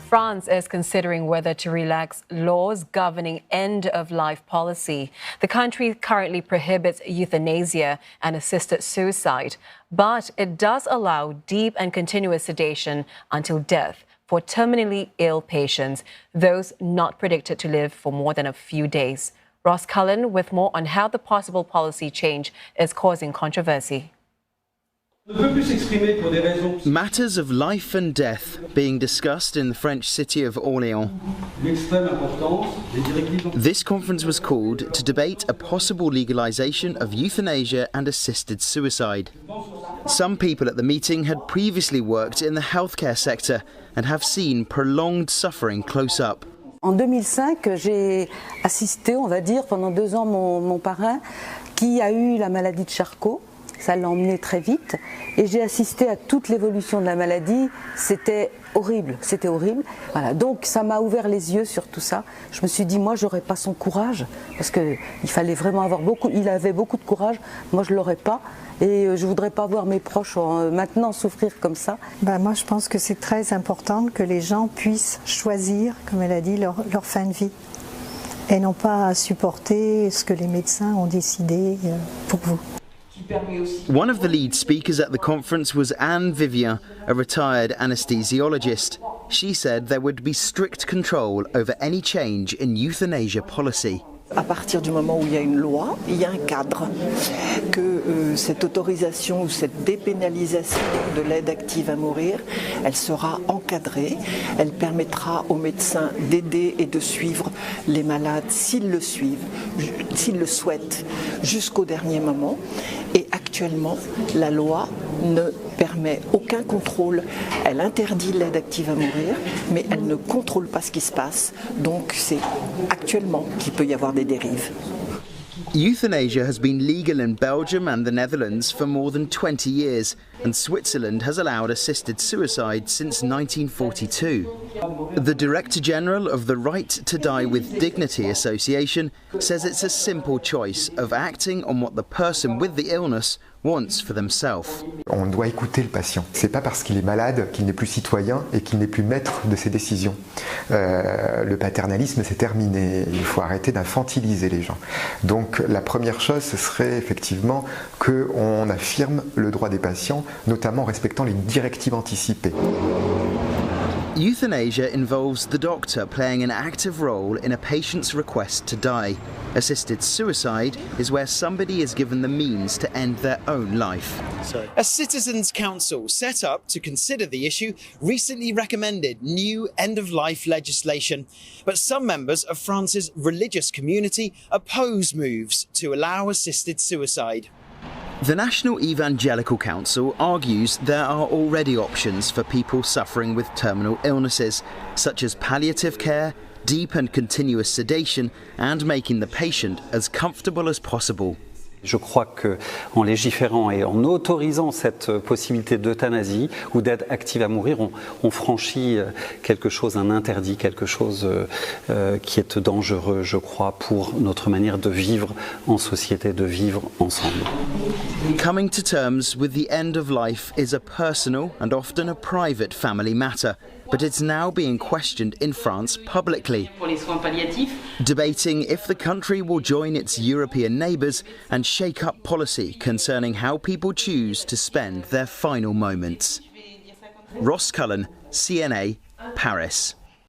France is considering whether to relax laws governing end-of-life policy. The country currently prohibits euthanasia and assisted suicide, but it does allow deep and continuous sedation until death for terminally ill patients, those not predicted to live for more than a few days. Cullen with more on how the possible policy change is causing controversy. Matters of life and death being discussed in the French city of Orléans. This conference was called to debate a possible legalization of euthanasia and assisted suicide. Some people at the meeting had previously worked in the healthcare sector and have seen prolonged suffering close up. En 2005, j'ai assisté, on va dire, pendant 2 ans mon parrain qui a eu la maladie de Charcot. Ça l'a emmené très vite et j'ai assisté à toute l'évolution de la maladie. C'était horrible, c'était horrible. Voilà, donc ça m'a ouvert les yeux sur tout ça. Je me suis dit, moi, j'aurais pas son courage parce que il fallait vraiment avoir beaucoup. Il avait beaucoup de courage. Moi, je l'aurais pas et je voudrais pas voir mes proches maintenant souffrir comme ça. Moi, je pense que c'est très important que les gens puissent choisir, comme elle a dit, leur fin de vie et non pas à supporter ce que les médecins ont décidé pour vous. One of the lead speakers at the conference was Anne Vivien, a retired anesthesiologist. She said there would be strict control over any change in euthanasia policy. À partir du moment où il y a une loi, il y a un cadre, que cette autorisation ou cette dépénalisation de l'aide active à mourir, elle sera encadrée, elle permettra aux médecins d'aider et de suivre les malades s'ils le suivent, s'ils le souhaitent, jusqu'au dernier moment. Et actuellement, la loi ne permet aucun contrôle. Elle interdit l'aide active à mourir, mais elle ne contrôle pas ce qui se passe. Donc c'est actuellement qu'il peut y avoir des dérives. Euthanasia has been legal in Belgium and the Netherlands for more than 20 years, and Switzerland has allowed assisted suicide since 1942. The Director General of the Right to Die with Dignity Association says it's a simple choice of acting on what the person with the illness wants for themselves. On doit écouter le patient. C'est pas parce qu'il est malade qu'il n'est plus citoyen et qu'il n'est plus maître de ses décisions. Le paternalisme, c'est terminé. Il faut arrêter d'infantiliser les gens. Donc la première chose, ce serait effectivement qu'on affirme le droit des patients, notamment en respectant les directives anticipées. Euthanasia involves the doctor playing an active role in a patient's request to die. Assisted suicide is where somebody is given the means to end their own life. A citizens' council set up to consider the issue recently recommended new end-of-life legislation. But some members of France's religious community oppose moves to allow assisted suicide. The National Evangelical Council argues there are already options for people suffering with terminal illnesses, such as palliative care, deep and continuous sedation, and making the patient as comfortable as possible. Je crois qu'en légiférant et en autorisant cette possibilité d'euthanasie ou d'aide active à mourir, on franchit quelque chose, un interdit, quelque chose qui est dangereux, je crois, pour notre manière de vivre en société, de vivre ensemble. Coming to terms with the end of life is a personal and often a private family matter, but it's now being questioned in France publicly, debating if the country will join its European neighbours and shake up policy concerning how people choose to spend their final moments. Cullen, CNA, Paris.